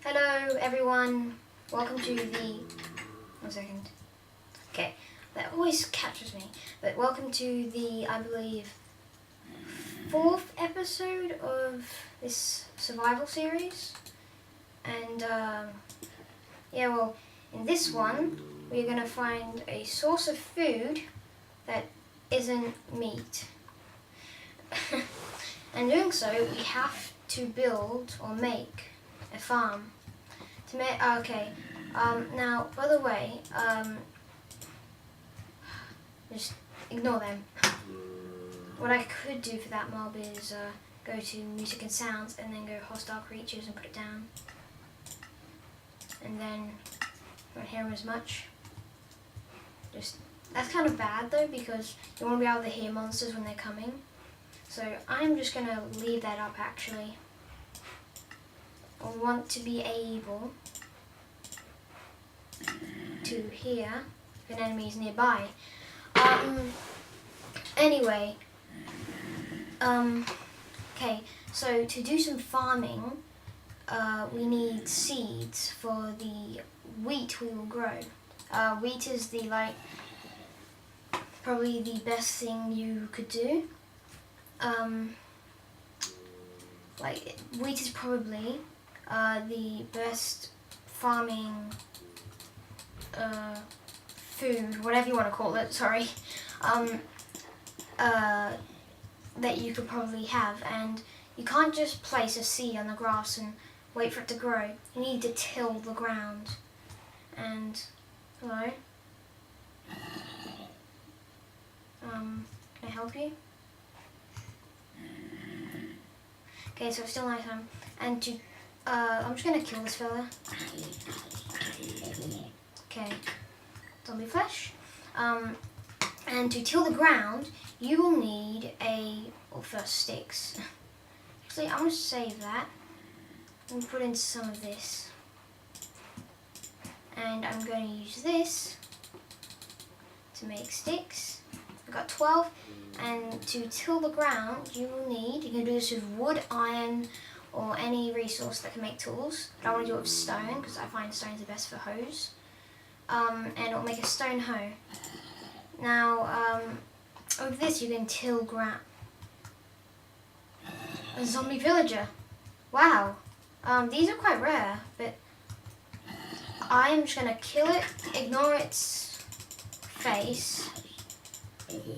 Hello everyone, welcome to the, 1 second, okay, that always captures me, but welcome to the, I believe, 4th episode of this survival series, and yeah, well, in this one, we're going to find a source of food that isn't meat. And doing so, we have to build or make a farm. To make, okay, now, by the way, just ignore them. What I could do for that mob is go to music and sounds and then go hostile creatures and put it down. And then you won't hear them as much. That's kind of bad though, because you want to be able to hear monsters when they're coming. So I'm just going to leave that up actually. I want to be able to hear if an enemy is nearby. Anyway, okay, so to do some farming, we need seeds for the wheat we will grow. Wheat is probably the best thing you could do. Wheat is probably the best farming food, whatever you want to call it, sorry, that you could probably have. And you can't just place a seed on the grass and wait for it to grow. You need to till the ground. And, hello? Can I help you? Okay, so it's still night time. And to, I'm just gonna kill this fella. Okay, zombie flesh. And to till the ground, you will need first sticks. Actually, I'm gonna save that and put in some of this. And I'm going to use this to make sticks. I've got 12. And to till the ground, you can do this with wood, iron, or any resource that can make tools. But I want to do it with stone, because I find stone is the best for hoes. And it'll make a stone hoe. Now, with this you can till ground. A zombie villager. Wow. These are quite rare, but I'm just going to kill it, ignore its face.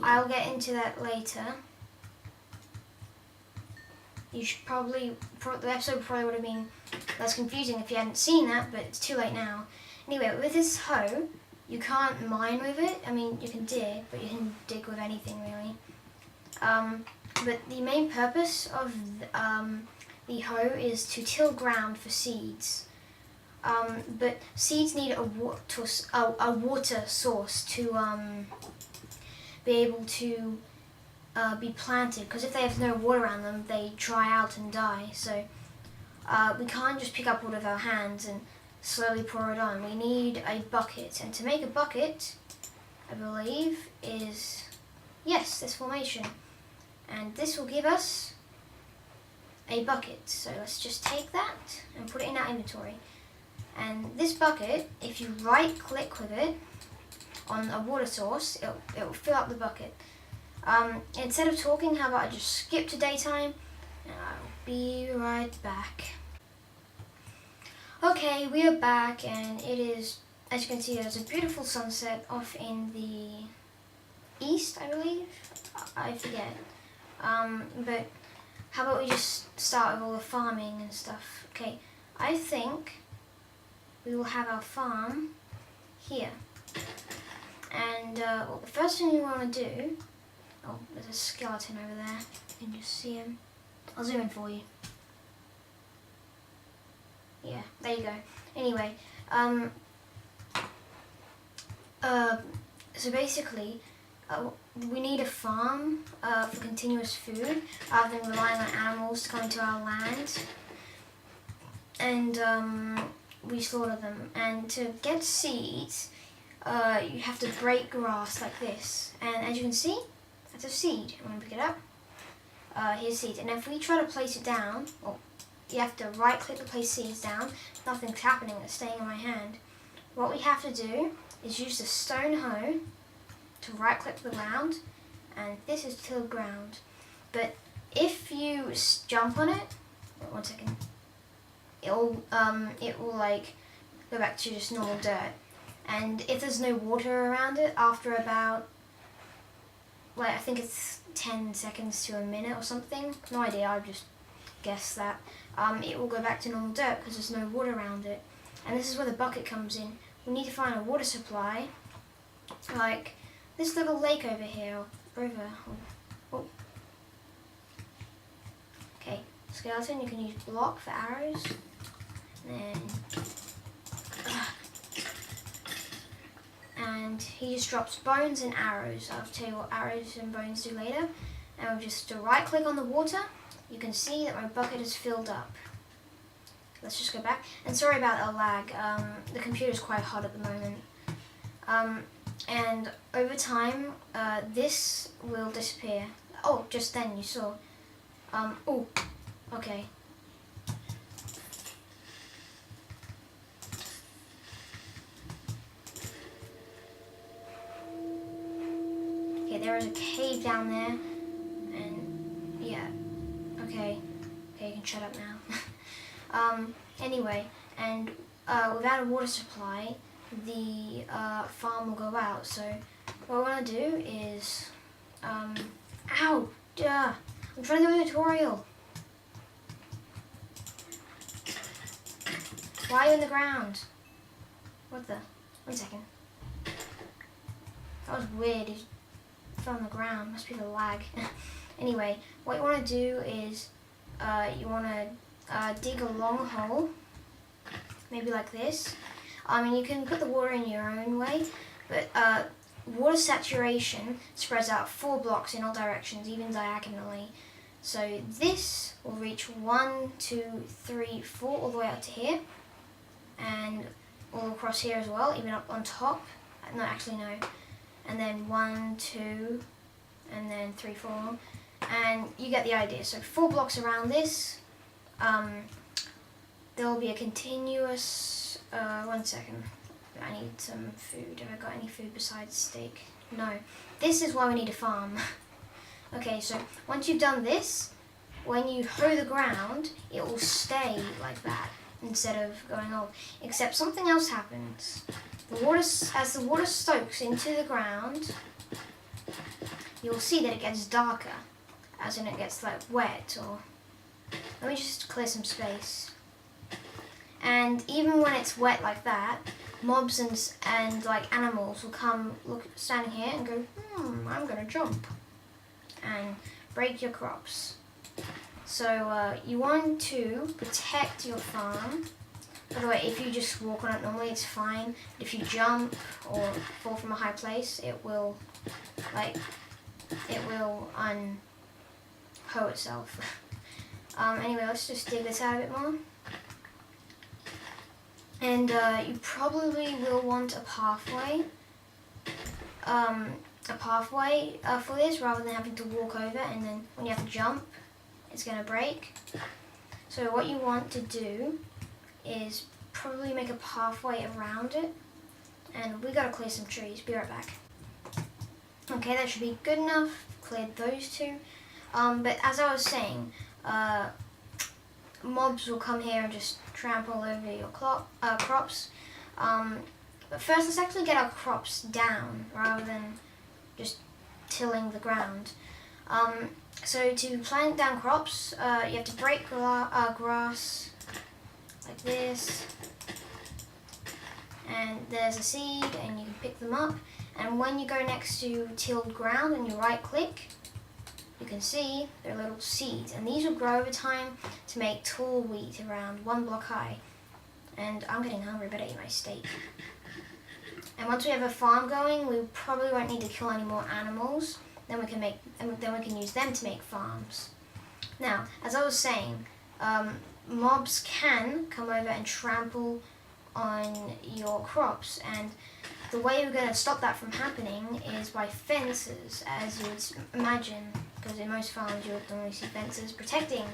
I'll get into that later. You should probably, the episode probably would have been less confusing if you hadn't seen that, but it's too late now. Anyway, with this hoe, you can't mine with it. I mean, you can dig, but you can dig with anything really. But the main purpose of the hoe is to till ground for seeds. But seeds need a water source to be able to be planted, because if they have no water around them, they dry out and die. So we can't just pick up water with our hands and slowly pour it on. We need a bucket, and to make a bucket, I believe, is, yes, this formation. And this will give us a bucket. So let's just take that and put it in our inventory. And this bucket, if you right click with it on a water source, it will fill up the bucket. Instead of talking, how about I just skip to daytime and I'll be right back. Okay, we are back, and it is, as you can see, there's a beautiful sunset off in the east, I believe. I forget. But how about we just start with all the farming and stuff. Okay, I think we will have our farm here. And well, the first thing you want to do, oh, there's a skeleton over there. You can just see him. I'll zoom in for you. Yeah, there you go. Anyway, so basically, we need a farm for continuous food, rather than relying on animals to come into our land. And we slaughter them. And to get seeds, you have to break grass like this. And as you can see, that's a seed. I'm going to pick it up. Here's seeds. And if we try to place it down, oh, you have to right click to place seeds down. Nothing's happening, it's staying in my hand. What we have to do is use the stone hoe to right click the ground, and this is tilled ground. But if you jump on it, wait 1 second, it will like go back to just normal dirt. And if there's no water around it, after about, I think it's 10 seconds to a minute or something, no idea, I've just guessed that, it will go back to normal dirt because there's no water around it. And this is where the bucket comes in. We need to find a water supply, like this little lake over here, Okay, skeleton, you can use block for arrows, and he just drops bones and arrows. I'll tell you what arrows and bones do later. And we'll just right click on the water. You can see that my bucket is filled up. Let's just go back. And sorry about the lag. The computer's quite hot at the moment. And over time, this will disappear. Oh, just then you saw. Oh, okay. Okay, there is a cave down there, and yeah, okay, you can shut up now. Anyway, and without a water supply, the farm will go out. So what I want to do is, ow, duh, I'm trying to do a tutorial. Why are you in the ground? What the? 1 second. That was weird. He fell on the ground. Must be the lag. Anyway, what you want to do is you want to dig a long hole, maybe like this. You can put the water in your own way, but water saturation spreads out 4 blocks in all directions, even diagonally. So this will reach 1, 2, 3, 4, all the way up to here, and all across here as well, even up on top. No, actually no. And then 1, 2, and then 3, 4, and you get the idea. So 4 blocks around this. There will be a continuous. 1 second. I need some food. Have I got any food besides steak? No. This is why we need a farm. Okay, so once you've done this, when you hoe the ground, it will stay like that instead of going off. Except something else happens. The water, as the water soaks into the ground, you'll see that it gets darker, as in it gets like wet. Or let me just clear some space. And even when it's wet like that, mobs and like animals will come standing here and go, I'm gonna jump and break your crops. So you want to protect your farm. By the way, if you just walk on it normally, it's fine. But if you jump or fall from a high place, it will hoe itself. Anyway, let's just dig this out a bit more. And you probably will want a pathway. For this, rather than having to walk over, and then when you have to jump, it's going to break. So what you want to do is probably make a pathway around it. And we got to clear some trees. Be right back. Okay, that should be good enough. Cleared those 2. But as I was saying, mobs will come here and just trample over your crops. But first, let's actually get our crops down rather than just tilling the ground. So to plant down crops, you have to break grass like this. And there's a seed, and you can pick them up. And when you go next to tilled ground and you right click, you can see they're little seeds, and these will grow over time to make tall wheat around 1 block high. And I'm getting hungry, better eat my steak. And once we have a farm going, we probably won't need to kill any more animals. Then we can use them to make farms. Now, as I was saying, mobs can come over and trample on your crops, and the way we're going to stop that from happening is by fences, as you would imagine. because in most farms you'll normally see fences protecting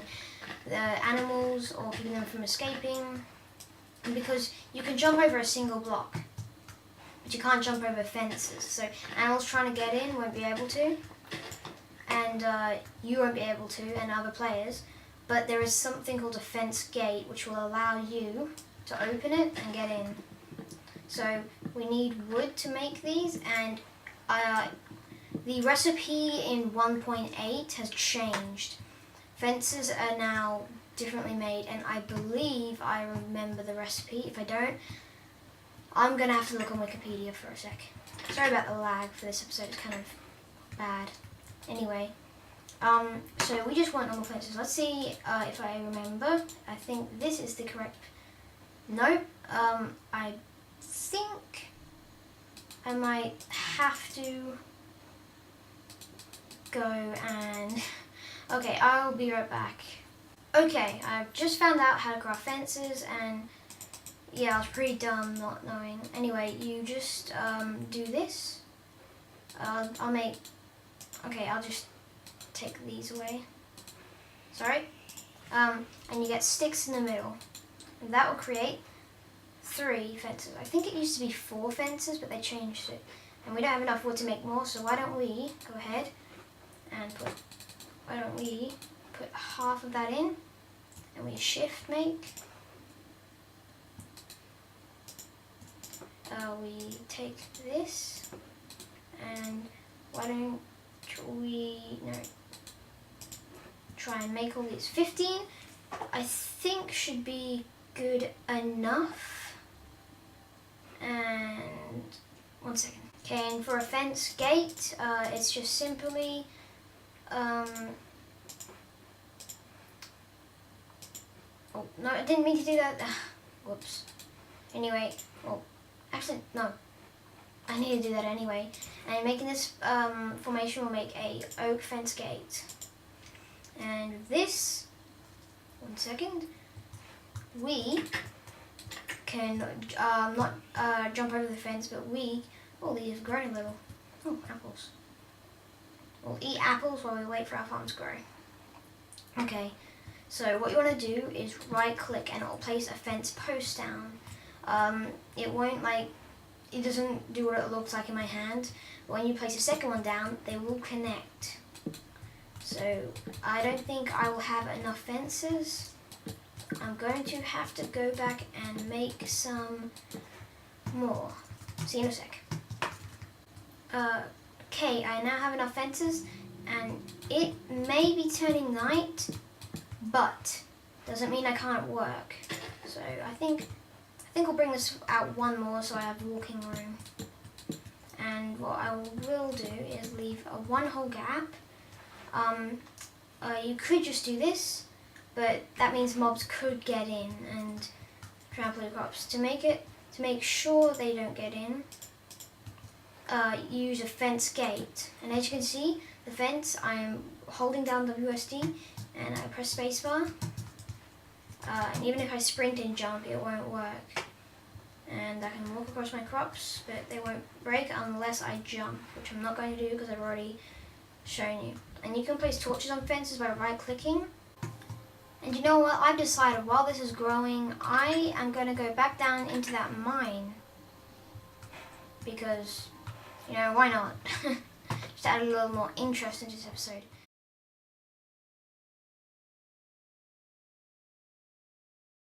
the animals or keeping them from escaping. And because you can jump over a single block, but you can't jump over fences. So animals trying to get in won't be able to, and you won't be able to, and other players. But there is something called a fence gate, which will allow you to open it and get in. So we need wood to make these, and the recipe in 1.8 has changed. Fences are now differently made, and I believe I remember the recipe. If I don't, I'm gonna have to look on Wikipedia for a sec. Sorry about the lag for this episode, it's kind of bad. Anyway, so we just want normal fences. Let's see if I remember. I think this is the correct. No, I think I might have to go and. Okay, I'll be right back. Okay, I've just found out how to craft fences, and yeah, I was pretty dumb not knowing. Anyway, you just do this. I'll just take these away. Sorry. And you get sticks in the middle. And that will create 3 fences. I think it used to be 4 fences, but they changed it. And we don't have enough wood to make more, so why don't we go ahead and put half of that in, and we shift make. We take this, and why don't we try and make all these 15. I think should be good enough. And 1 second. Okay, and for a fence gate, it's just simply oh no, I didn't mean to do that. Whoops. Anyway, well, actually no, I need to do that anyway. And making this formation will make a oak fence gate. And this, 1 second, we can not jump over the fence, but these have grown a little. Oh, apples. We'll eat apples while we wait for our farm to grow. Okay, so what you want to do is right click and it will place a fence post down. It doesn't do what it looks like in my hand. When you place a second one down, they will connect. So I don't think I will have enough fences. I'm going to have to go back and make some more. See you in a sec. Okay, I now have enough fences, and it may be turning night, but doesn't mean I can't work. So I think we'll bring this out one more so I have walking room. And what I will do is leave a 1 whole gap. You could just do this, but that means mobs could get in and trample your crops. To make sure they don't get in, use a fence gate. And as you can see, the fence, I am holding down WSD and I press spacebar. And even if I sprint and jump, it won't work. And I can walk across my crops, but they won't break unless I jump, which I'm not going to do because I've already shown you. And you can place torches on fences by right clicking. And you know what, I've decided while this is growing, I am going to go back down into that mine. Because, why not? Just add a little more interest into this episode.